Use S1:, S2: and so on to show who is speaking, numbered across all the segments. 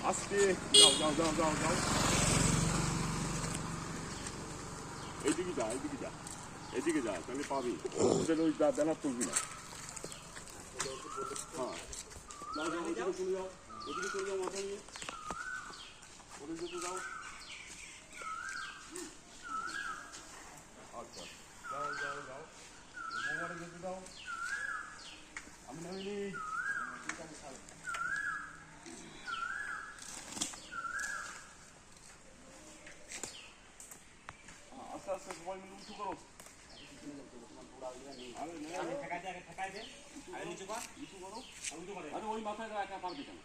S1: আস্তে যাও যাও যাও যাও যাও এইদিকে যা এইদিকে যা এদিকে যা তাহলে পাবি ওদের ওই ব্যানার তুলবি না হ্যাঁ যাও যাও ওদিকে চলে যাও ওদিকে চলে যাও মাথা নিয়ে ওদের যেতে যাও আচ্ছা যাও যাও যাও মোবাইলে যেতে দাও আমি নামিনি আস্তে আস্তে সবাই মিলে উঁচু করো আরে ওই মাথায় একা পারবি কেন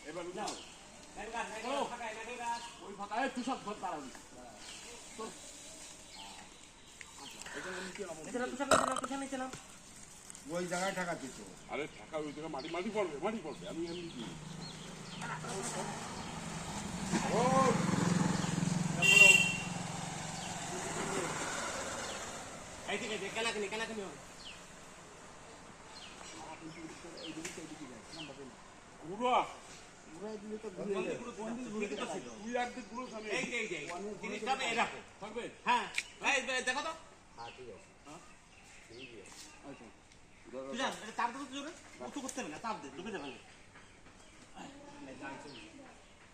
S1: এবার ওই ফাঁকা তুই সব ঘর দাঁড়াবি
S2: ওই জায়গায় ঠাকা দিত
S1: আরে ঠাকা ওই জায়গায় মাটি মাটি পড়বে আমি এমনি দিই ঘুরা তুই একদিক ঘুরো থাকবে
S3: হ্যাঁ দেখো তো চাপ দেবো জোরে উঁচু করতে হবে না চাপ দে ডুবে যাবে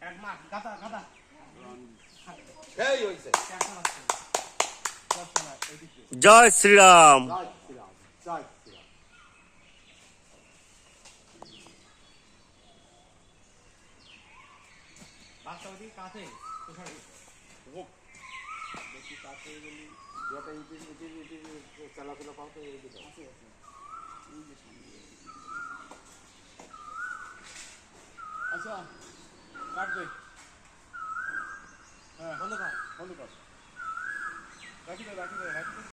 S3: এক মাস গাদা গাদা
S4: জয় শ্রীরাম।
S3: বাচ্চাটি কাছে
S2: বেশি কাছে গেলি যেটা চলাফেরা পাও তো এই দিকে আছে
S1: আচ্ছা কাটবে হ্যাঁ
S3: বন্ধ কর
S1: বন্ধ কর রাখি দে